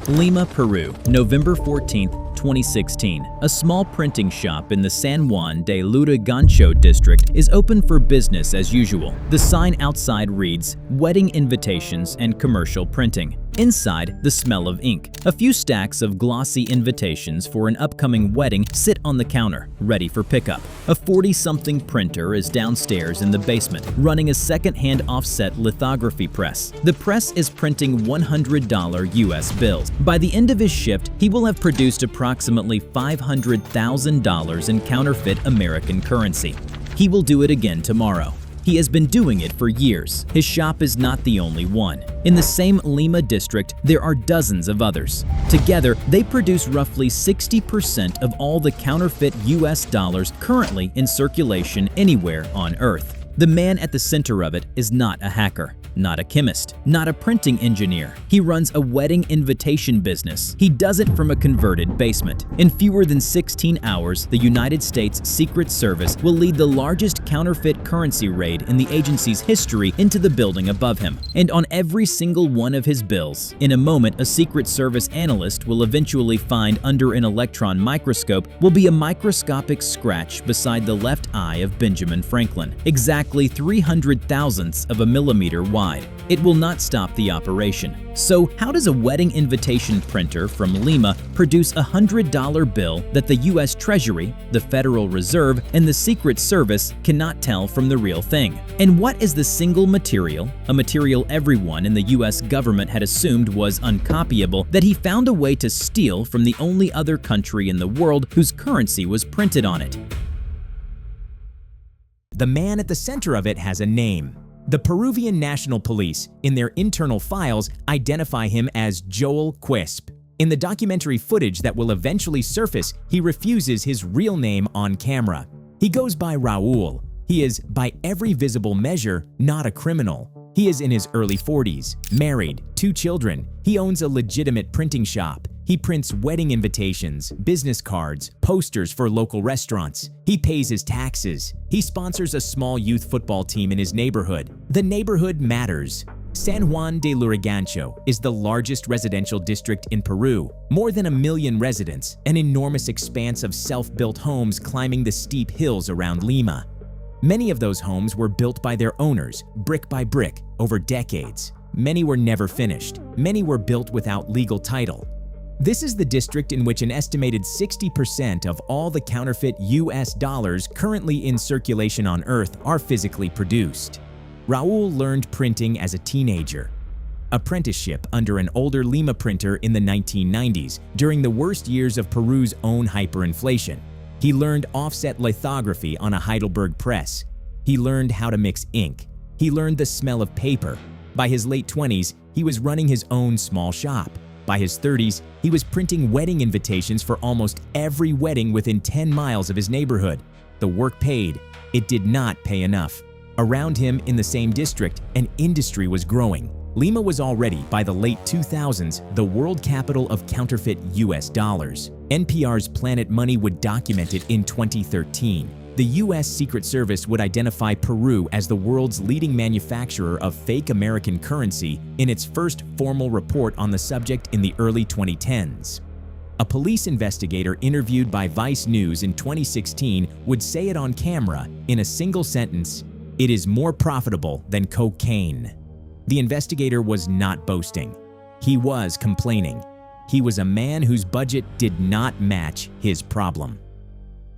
Lima, Peru, November 14, 2016. A small printing shop in the San Juan de Lurigancho district is open for business as usual. The sign outside reads, "Wedding invitations and commercial printing." Inside, the smell of ink. A few stacks of glossy invitations for an upcoming wedding sit on the counter, ready for pickup. A 40-something printer is downstairs in the basement, running a second-hand offset lithography press. The press is printing $100 US bills. By the end of his shift, he will have produced approximately $500,000 in counterfeit American currency. He will do it again tomorrow. He has been doing it for years. His shop is not the only one. In the same Lima district, there are dozens of others. Together, they produce roughly 60% of all the counterfeit US dollars currently in circulation anywhere on Earth. The man at the center of it is not a hacker, not a chemist, not a printing engineer. He runs a wedding invitation business. He does it from a converted basement. In fewer than 16 hours, the United States Secret Service will lead the largest counterfeit currency raid in the agency's history into the building above him. And on every single one of his bills, in a moment, a Secret Service analyst will eventually find under an electron microscope will be a microscopic scratch beside the left eye of Benjamin Franklin, exactly 300 thousandths of a millimeter wide. It will not stop the operation. So how does a wedding invitation printer from Lima produce a $100 bill that the US Treasury, the Federal Reserve, and the Secret Service cannot tell from the real thing? And what is the single material, a material everyone in the US government had assumed was uncopyable, that he found a way to steal from the only other country in the world whose currency was printed on it? The man at the center of it has a name. The Peruvian National Police, in their internal files, identify him as Joel Quispe. In the documentary footage that will eventually surface, he refuses his real name on camera. He goes by Raul. He is, by every visible measure, not a criminal. He is in his early 40s, married, 2 children. He owns a legitimate printing shop. He prints wedding invitations, business cards, posters for local restaurants. He pays his taxes. He sponsors a small youth football team in his neighborhood. The neighborhood matters. San Juan de Lurigancho is the largest residential district in Peru. More than 1 million residents, an enormous expanse of self-built homes climbing the steep hills around Lima. Many of those homes were built by their owners, brick by brick, over decades. Many were never finished. Many were built without legal title. This is the district in which an estimated 60% of all the counterfeit US dollars currently in circulation on Earth are physically produced. Raul learned printing as a teenager. Apprenticeship under an older Lima printer in the 1990s, during the worst years of Peru's own hyperinflation. He learned offset lithography on a Heidelberg press. He learned how to mix ink. He learned the smell of paper. By his late 20s, he was running his own small shop. By his 30s, he was printing wedding invitations for almost every wedding within 10 miles of his neighborhood. The work paid. It did not pay enough. Around him in the same district, an industry was growing. Lima was already, by the late 2000s, the world capital of counterfeit US dollars. NPR's Planet Money would document it in 2013. The US Secret Service would identify Peru as the world's leading manufacturer of fake American currency in its first formal report on the subject in the early 2010s. A police investigator interviewed by Vice News in 2016 would say it on camera in a single sentence, "It is more profitable than cocaine." The investigator was not boasting. He was complaining. He was a man whose budget did not match his problem.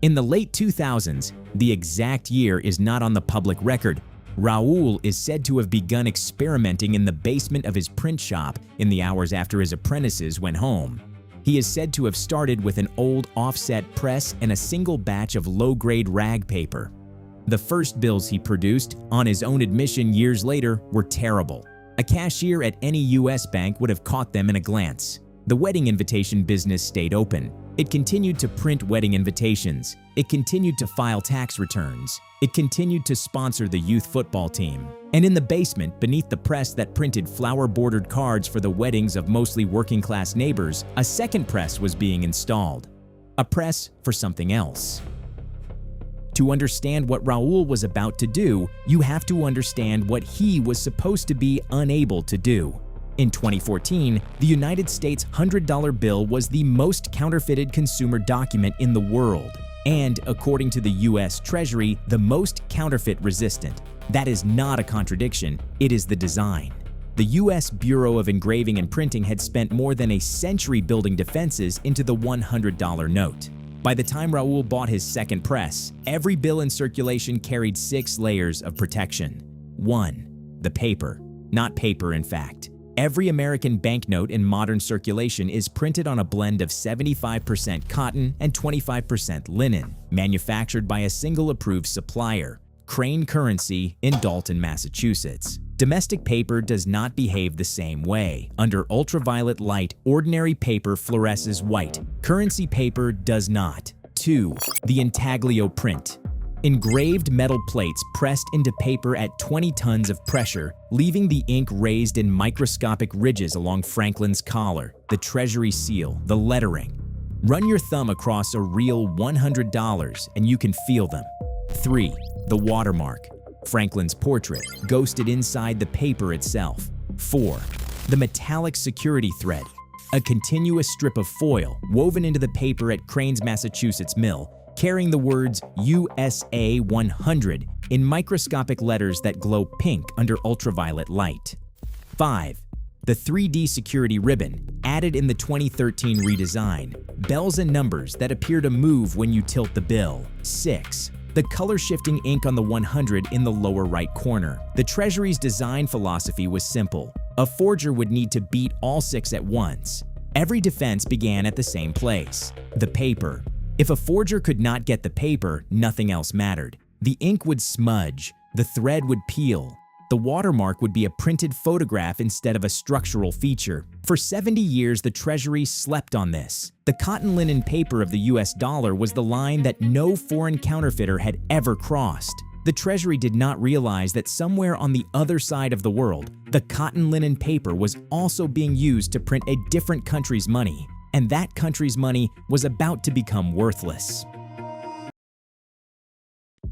In the late 2000s, the exact year is not on the public record, Raul is said to have begun experimenting in the basement of his print shop in the hours after his apprentices went home. He is said to have started with an old offset press and a single batch of low-grade rag paper. The first bills he produced, on his own admission years later, were terrible. A cashier at any US bank would have caught them in a glance. The wedding invitation business stayed open. It continued to print wedding invitations. It continued to file tax returns. It continued to sponsor the youth football team. And in the basement, beneath the press that printed flower-bordered cards for the weddings of mostly working-class neighbors, a second press was being installed. A press for something else. To understand what Raul was about to do, you have to understand what he was supposed to be unable to do. In 2014, the United States $100 bill was the most counterfeited consumer document in the world, and, according to the U.S. Treasury, the most counterfeit-resistant. That is not a contradiction, it is the design. The U.S. Bureau of Engraving and Printing had spent more than a century building defenses into the $100 note. By the time Raul bought his second press, every bill in circulation carried 6 layers of protection. 1. The paper. Not paper, in fact. Every American banknote in modern circulation is printed on a blend of 75% cotton and 25% linen, manufactured by a single approved supplier, Crane Currency in Dalton, Massachusetts. Domestic paper does not behave the same way. Under ultraviolet light, ordinary paper fluoresces white. Currency paper does not. 2. The intaglio print. Engraved metal plates pressed into paper at 20 tons of pressure, leaving the ink raised in microscopic ridges along Franklin's collar, the Treasury seal, the lettering. Run your thumb across a real $100 and you can feel them. 3. The watermark. Franklin's portrait, ghosted inside the paper itself. 4. The metallic security thread. A continuous strip of foil woven into the paper at Crane's Massachusetts mill, carrying the words USA 100 in microscopic letters that glow pink under ultraviolet light. 5. The 3D security ribbon, added in the 2013 redesign, bells and numbers that appear to move when you tilt the bill. 6. The color-shifting ink on the 100 in the lower right corner. The Treasury's design philosophy was simple. A forger would need to beat all 6 at once. Every defense began at the same place: the paper. If a forger could not get the paper, nothing else mattered. The ink would smudge, the thread would peel. The watermark would be a printed photograph instead of a structural feature. For 70 years, the Treasury slept on this. The cotton linen paper of the US dollar was the line that no foreign counterfeiter had ever crossed. The Treasury did not realize that somewhere on the other side of the world, the cotton linen paper was also being used to print a different country's money, and that country's money was about to become worthless.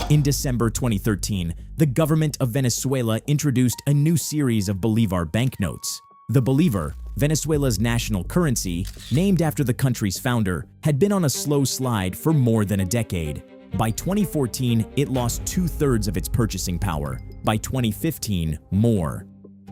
In December 2013, the government of Venezuela introduced a new series of bolívar banknotes. The bolívar, Venezuela's national currency, named after the country's founder, had been on a slow slide for more than a decade. By 2014, it lost 2/3 of its purchasing power. By 2015, more.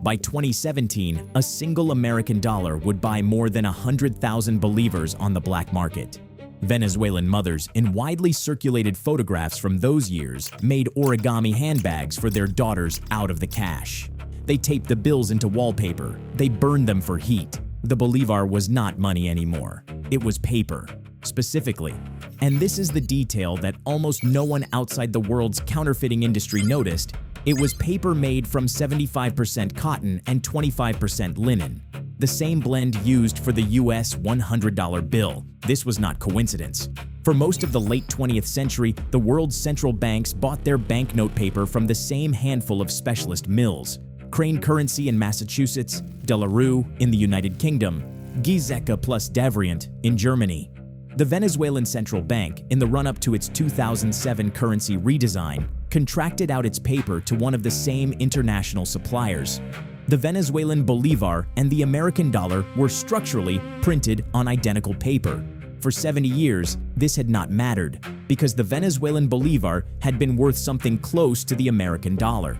By 2017, a single American dollar would buy more than 100,000 bolívars on the black market. Venezuelan mothers in widely circulated photographs from those years made origami handbags for their daughters out of the cash. They taped the bills into wallpaper. They burned them for heat. The bolívar was not money anymore. It was paper, specifically. And this is the detail that almost no one outside the world's counterfeiting industry noticed. It was paper made from 75% cotton and 25% linen. The same blend used for the US $100 bill. This was not coincidence. For most of the late 20th century, the world's central banks bought their banknote paper from the same handful of specialist mills: Crane Currency in Massachusetts, De La Rue in the United Kingdom, Giesecke plus Devrient in Germany. The Venezuelan central bank, in the run-up to its 2007 currency redesign, contracted out its paper to one of the same international suppliers. The Venezuelan bolívar and the American dollar were structurally printed on identical paper. For 70 years, this had not mattered, because the Venezuelan bolívar had been worth something close to the American dollar.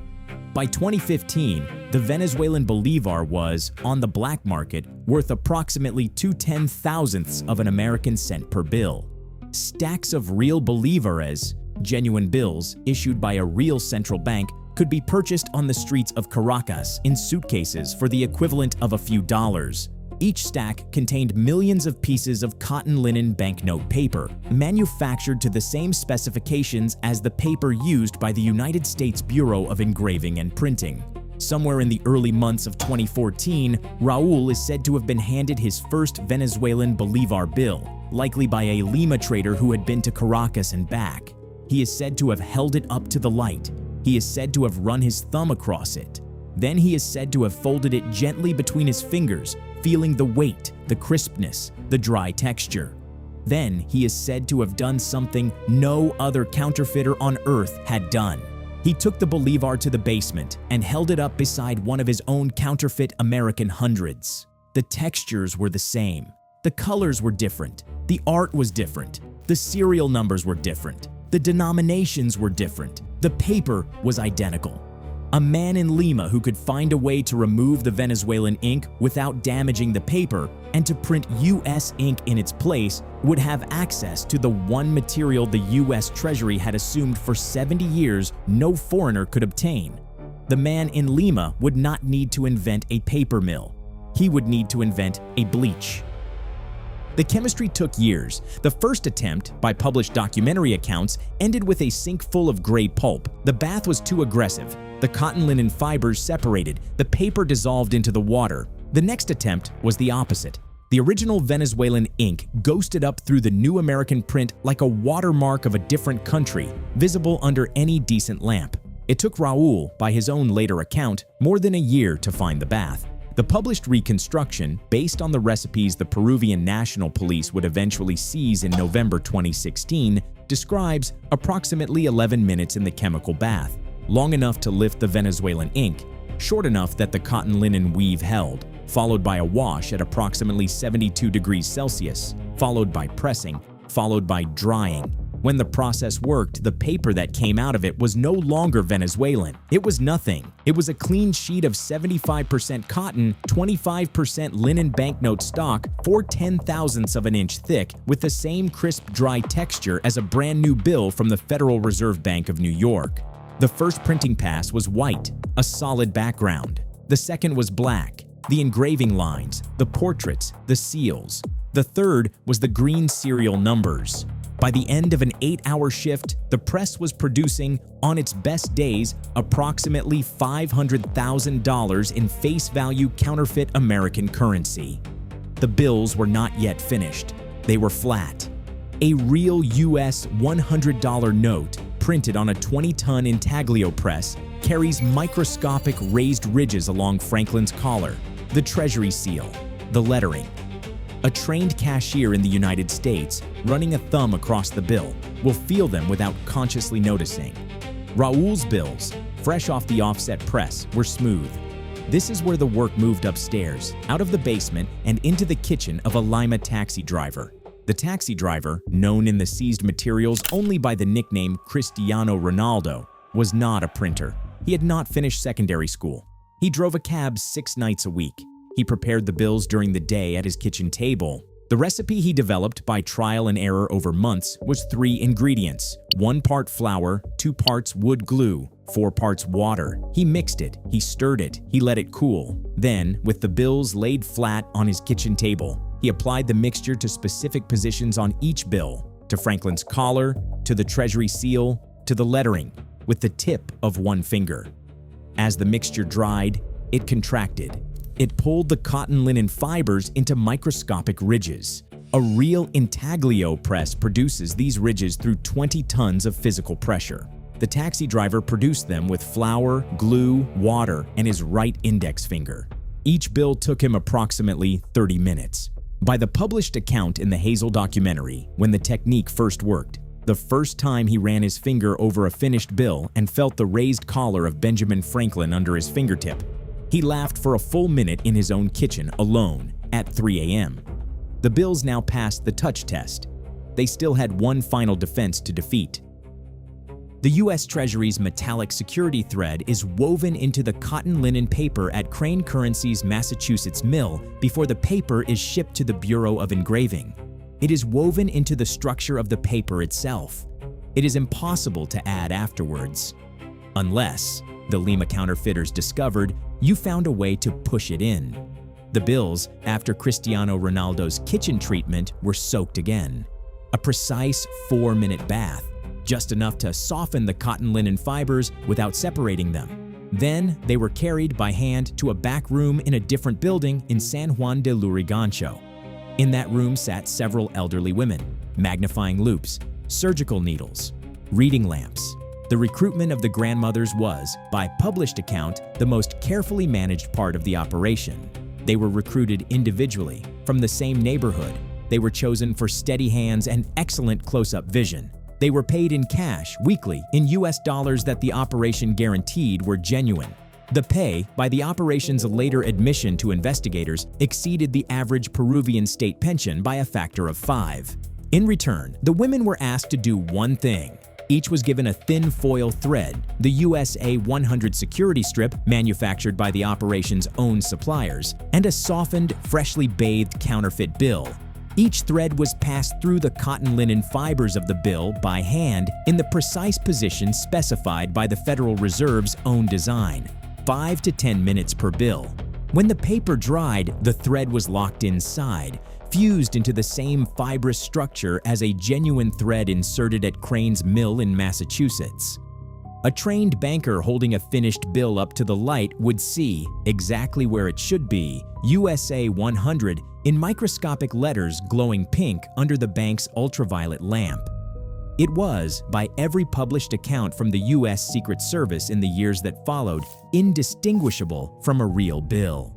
By 2015, the Venezuelan bolívar was, on the black market, worth approximately 2/10,000ths of an American cent per bill. Stacks of real bolívares, genuine bills issued by a real central bank, could be purchased on the streets of Caracas in suitcases for the equivalent of a few dollars. Each stack contained millions of pieces of cotton linen banknote paper, manufactured to the same specifications as the paper used by the United States Bureau of Engraving and Printing. Somewhere in the early months of 2014, Raul is said to have been handed his first Venezuelan bolívar bill, likely by a Lima trader who had been to Caracas and back. He is said to have held it up to the light. He is said to have run his thumb across it. Then he is said to have folded it gently between his fingers, feeling the weight, the crispness, the dry texture. Then he is said to have done something no other counterfeiter on earth had done. He took the bolívar to the basement and held it up beside one of his own counterfeit American hundreds. The textures were the same. The colors were different. The art was different. The serial numbers were different. The denominations were different. The paper was identical. A man in Lima who could find a way to remove the Venezuelan ink without damaging the paper and to print US ink in its place would have access to the one material the US Treasury had assumed for 70 years no foreigner could obtain. The man in Lima would not need to invent a paper mill. He would need to invent a bleach. The chemistry took years. The first attempt, by published documentary accounts, ended with a sink full of gray pulp. The bath was too aggressive. The cotton linen fibers separated. The paper dissolved into the water. The next attempt was the opposite. The original Venezuelan ink ghosted up through the new American print like a watermark of a different country, visible under any decent lamp. It took Raul, by his own later account, more than a year to find the bath. The published reconstruction, based on the recipes the Peruvian National Police would eventually seize in November 2016, describes approximately 11 minutes in the chemical bath, long enough to lift the Venezuelan ink, short enough that the cotton linen weave held, followed by a wash at approximately 72 degrees Celsius, followed by pressing, followed by drying. When the process worked, the paper that came out of it was no longer Venezuelan. It was nothing. It was a clean sheet of 75% cotton, 25% linen banknote stock, 4/10,000ths of an inch thick, with the same crisp, dry texture as a brand new bill from the Federal Reserve Bank of New York. The first printing pass was white, a solid background. The second was black, the engraving lines, the portraits, the seals. The third was the green serial numbers. By the end of an 8-hour shift, the press was producing, on its best days, approximately $500,000 in face value counterfeit American currency. The bills were not yet finished. They were flat. A real US $100 note, printed on a 20-ton intaglio press, carries microscopic raised ridges along Franklin's collar, the Treasury seal, the lettering. A trained cashier in the United States, running a thumb across the bill, will feel them without consciously noticing. Raul's bills, fresh off the offset press, were smooth. This is where the work moved upstairs, out of the basement and into the kitchen of a Lima taxi driver. The taxi driver, known in the seized materials only by the nickname Cristiano Ronaldo, was not a printer. He had not finished secondary school. He drove a cab 6 nights a week. He prepared the bills during the day at his kitchen table. The recipe he developed by trial and error over months was 3 ingredients: 1 part flour, 2 parts wood glue, 4 parts water. He mixed it, he stirred it, he let it cool. Then, with the bills laid flat on his kitchen table, he applied the mixture to specific positions on each bill, to Franklin's collar, to the Treasury seal, to the lettering, with the tip of one finger. As the mixture dried, it contracted. It pulled the cotton linen fibers into microscopic ridges. A real intaglio press produces these ridges through 20 tons of physical pressure. The taxi driver produced them with flour, glue, water, and his right index finger. Each bill took him approximately 30 minutes. By the published account in the Hazel documentary, when the technique first worked, the first time he ran his finger over a finished bill and felt the raised collar of Benjamin Franklin under his fingertip, he laughed for a full minute in his own kitchen alone at 3 a.m. The bills now passed the touch test. They still had one final defense to defeat. The U.S. Treasury's metallic security thread is woven into the cotton linen paper at Crane Currency's Massachusetts mill before the paper is shipped to the Bureau of Engraving. It is woven into the structure of the paper itself. It is impossible to add afterwards. Unless, the Lima counterfeiters discovered, you found a way to push it in. The bills, after Cristiano Ronaldo's kitchen treatment, were soaked again. A precise 4-minute bath, just enough to soften the cotton linen fibers without separating them. Then they were carried by hand to a back room in a different building in San Juan de Lurigancho. In that room sat several elderly women, magnifying loupes, surgical needles, reading lamps. The recruitment of the grandmothers was, by published account, the most carefully managed part of the operation. They were recruited individually, from the same neighborhood. They were chosen for steady hands and excellent close-up vision. They were paid in cash weekly in US dollars that the operation guaranteed were genuine. The pay, by the operation's later admission to investigators, exceeded the average Peruvian state pension by a factor of 5. In return, the women were asked to do one thing. Each was given a thin foil thread, the USA 100 security strip manufactured by the operation's own suppliers, and a softened, freshly bathed counterfeit bill. Each thread was passed through the cotton linen fibers of the bill by hand in the precise position specified by the Federal Reserve's own design. 5 to 10 minutes per bill. When the paper dried, the thread was locked inside, fused into the same fibrous structure as a genuine thread inserted at Crane's Mill in Massachusetts. A trained banker holding a finished bill up to the light would see, exactly where it should be, USA 100 in microscopic letters glowing pink under the bank's ultraviolet lamp. It was, by every published account from the U.S. Secret Service in the years that followed, indistinguishable from a real bill.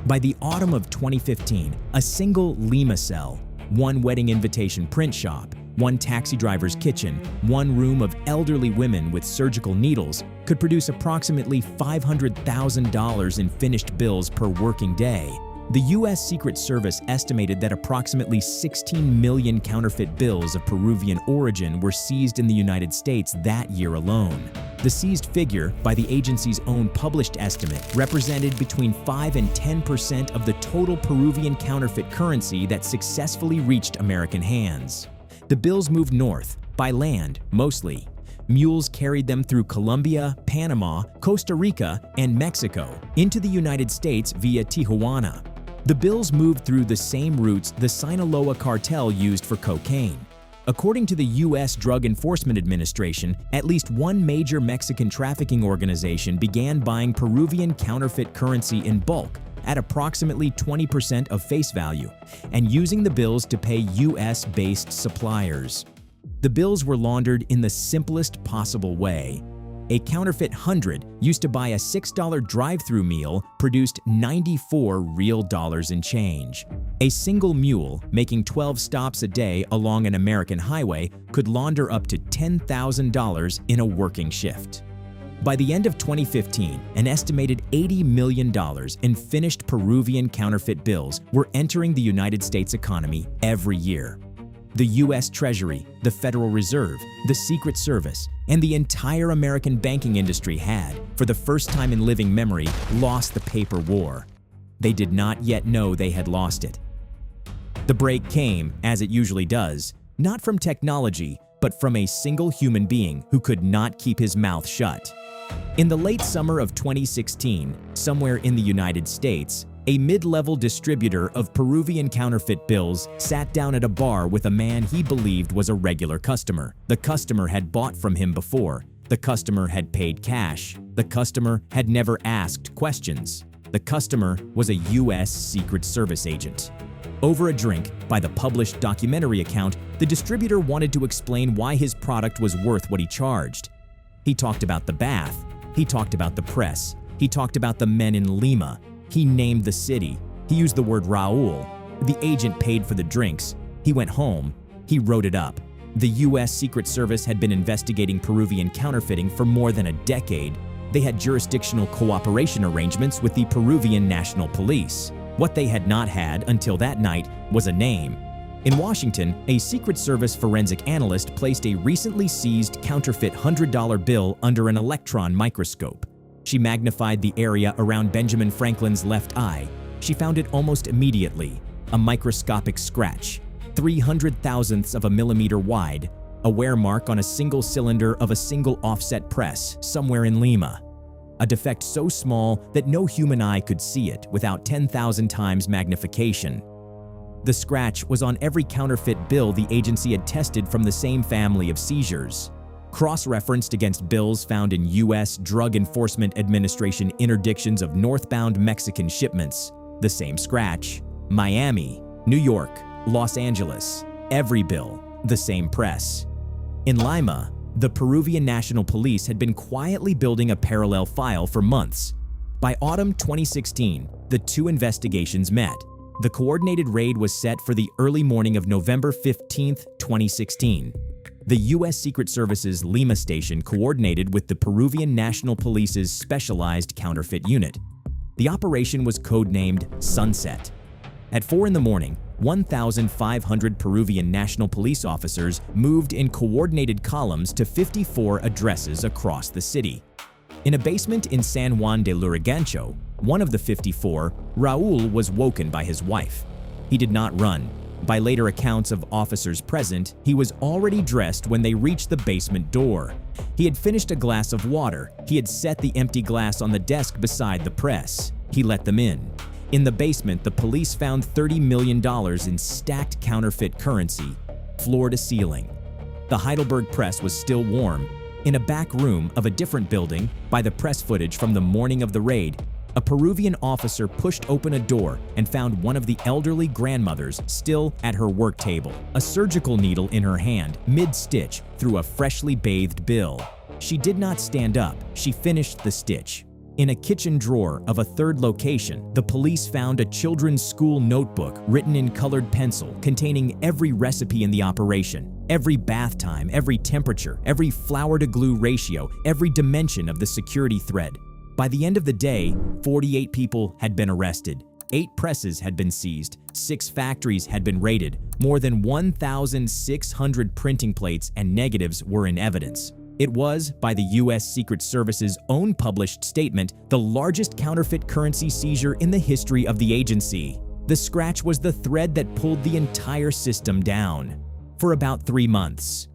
By the autumn of 2015, a single Lima cell, one wedding invitation print shop, one taxi driver's kitchen, one room of elderly women with surgical needles could produce approximately $500,000 in finished bills per working day. The U.S. Secret Service estimated that approximately 16 million counterfeit bills of Peruvian origin were seized in the United States that year alone. The seized figure, by the agency's own published estimate, represented between 5 and 10% of the total Peruvian counterfeit currency that successfully reached American hands. The bills moved north, by land mostly. Mules carried them through Colombia, Panama, Costa Rica, and Mexico into the United States via Tijuana. The bills moved through the same routes the Sinaloa cartel used for cocaine. According to the U.S. Drug Enforcement Administration, at least one major Mexican trafficking organization began buying Peruvian counterfeit currency in bulk at approximately 20% of face value and using the bills to pay U.S.-based suppliers. The bills were laundered in the simplest possible way. A counterfeit 100 used to buy a $6 drive-through meal produced 94 real dollars and change. A single mule, making 12 stops a day along an American highway, could launder up to $10,000 in a working shift. By the end of 2015, an estimated $80 million in finished Peruvian counterfeit bills were entering the United States economy every year. The U.S. Treasury, the Federal Reserve, the Secret Service, and the entire American banking industry had, for the first time in living memory, lost the paper war. They did not yet know they had lost it. The break came, as it usually does, not from technology, but from a single human being who could not keep his mouth shut. In the late summer of 2016, somewhere in the United States, a mid-level distributor of Peruvian counterfeit bills sat down at a bar with a man he believed was a regular customer. The customer had bought from him before. The customer had paid cash. The customer had never asked questions. The customer was a U.S. Secret Service agent. Over a drink, by the published documentary account, the distributor wanted to explain why his product was worth what he charged. He talked about the bath. He talked about the press. He talked about the men in Lima. He named the city. He used the word Raul. The agent paid for the drinks. He went home. He wrote it up. The U.S. Secret Service had been investigating Peruvian counterfeiting for more than a decade. They had jurisdictional cooperation arrangements with the Peruvian National Police. What they had not had until that night was a name. In Washington, a Secret Service forensic analyst placed a recently seized counterfeit $100 bill under an electron microscope. She magnified the area around Benjamin Franklin's left eye. She found it almost immediately, a microscopic scratch, 300,000ths of a millimeter wide, a wear mark on a single cylinder of a single offset press somewhere in Lima. A defect so small that no human eye could see it without 10,000 times magnification. The scratch was on every counterfeit bill the agency had tested from the same family of seizures. Cross-referenced against bills found in U.S. Drug Enforcement Administration interdictions of northbound Mexican shipments, the same scratch. Miami, New York, Los Angeles, every bill, the same press. In Lima, the Peruvian National Police had been quietly building a parallel file for months. By autumn 2016, the two investigations met. The coordinated raid was set for the early morning of November 15, 2016. The U.S. Secret Service's Lima station coordinated with the Peruvian National Police's specialized counterfeit unit. The operation was codenamed Sunset. At 4 in the morning, 1,500 Peruvian National Police officers moved in coordinated columns to 54 addresses across the city. In a basement in San Juan de Lurigancho, one of the 54, Raul was woken by his wife. He did not run. By later accounts of officers present, he was already dressed when they reached the basement door. He had finished a glass of water. He had set the empty glass on the desk beside the press. He let them in. In the basement, the police found $30 million in stacked counterfeit currency, floor to ceiling. The Heidelberg press was still warm. In a back room of a different building, by the press footage from the morning of the raid, a Peruvian officer pushed open a door and found one of the elderly grandmothers still at her work table, a surgical needle in her hand, mid-stitch, through a freshly bathed bill. She did not stand up. She finished the stitch. In a kitchen drawer of a third location, the police found a children's school notebook written in colored pencil containing every recipe in the operation, every bath time, every temperature, every flour-to-glue ratio, every dimension of the security thread. By the end of the day, 48 people had been arrested, 8 presses had been seized, 6 factories had been raided, more than 1,600 printing plates and negatives were in evidence. It was, by the U.S. Secret Service's own published statement, the largest counterfeit currency seizure in the history of the agency. The scratch was the thread that pulled the entire system down. For about 3 months.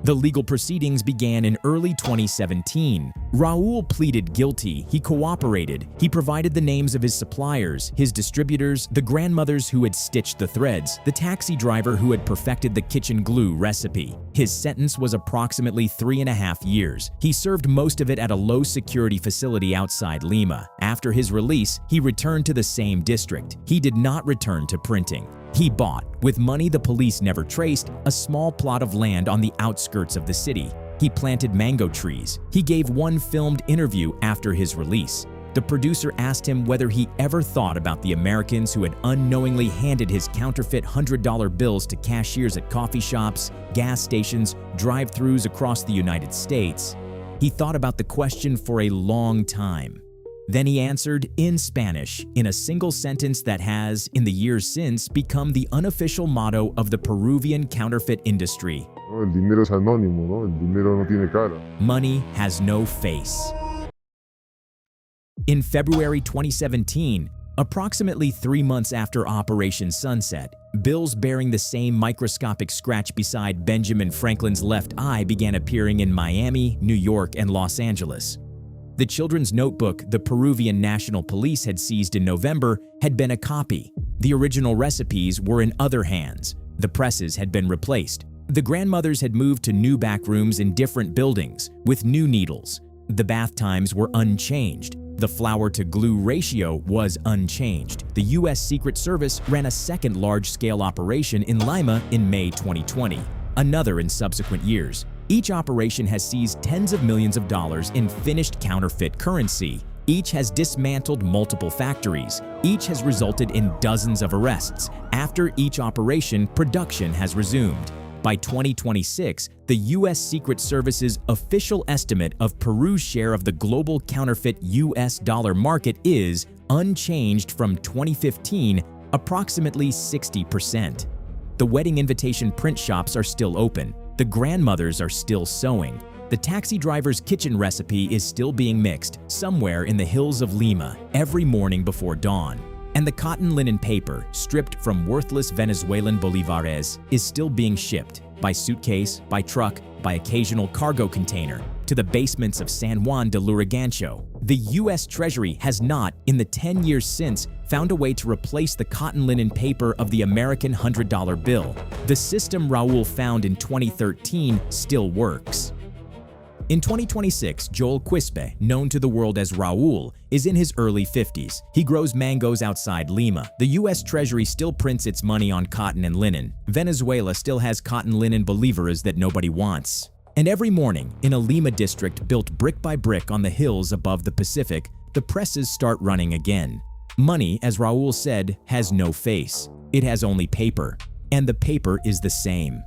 The legal proceedings began in early 2017. Raul pleaded guilty. He cooperated. He provided the names of his suppliers, his distributors, the grandmothers who had stitched the threads, the taxi driver who had perfected the kitchen glue recipe. His sentence was approximately 3.5 years. He served most of it at a low-security facility outside Lima. After his release, he returned to the same district. He did not return to printing. He bought, with money the police never traced, a small plot of land on the outskirts of the city. He planted mango trees. He gave one filmed interview after his release. The producer asked him whether he ever thought about the Americans who had unknowingly handed his counterfeit $100 bills to cashiers at coffee shops, gas stations, drive-thrus across the United States. He thought about the question for a long time. Then he answered in Spanish, in a single sentence that has, in the years since, become the unofficial motto of the Peruvian counterfeit industry. El dinero es anónimo, ¿no? El dinero no tiene cara. Money has no face. In February 2017, approximately 3 months after Operation Sunset, bills bearing the same microscopic scratch beside Benjamin Franklin's left eye began appearing in Miami, New York, and Los Angeles. The children's notebook the Peruvian National Police had seized in November had been a copy. The original recipes were in other hands. The presses had been replaced. The grandmothers had moved to new back rooms in different buildings, with new needles. The bath times were unchanged. The flour-to-glue ratio was unchanged. The U.S. Secret Service ran a second large-scale operation in Lima in May 2020, another in subsequent years. Each operation has seized tens of millions of dollars in finished counterfeit currency. Each has dismantled multiple factories. Each has resulted in dozens of arrests. After each operation, production has resumed. By 2026, the U.S. Secret Service's official estimate of Peru's share of the global counterfeit U.S. dollar market is, unchanged from 2015, approximately 60%. The wedding invitation print shops are still open. The grandmothers are still sewing. The taxi driver's kitchen recipe is still being mixed somewhere in the hills of Lima every morning before dawn. And the cotton linen paper, stripped from worthless Venezuelan bolívares, is still being shipped by suitcase, by truck, by occasional cargo container to the basements of San Juan de Lurigancho. The U.S. Treasury has not, in the 10 years since, found a way to replace the cotton linen paper of the American $100 bill. The system Raul found in 2013 still works. In 2026, Joel Quispe, known to the world as Raul, is in his early 50s. He grows mangoes outside Lima. The U.S. Treasury still prints its money on cotton and linen. Venezuela still has cotton linen bolívares that nobody wants. And every morning, in a Lima district built brick by brick on the hills above the Pacific, the presses start running again. Money, as Raul said, has no face. It has only paper. And the paper is the same.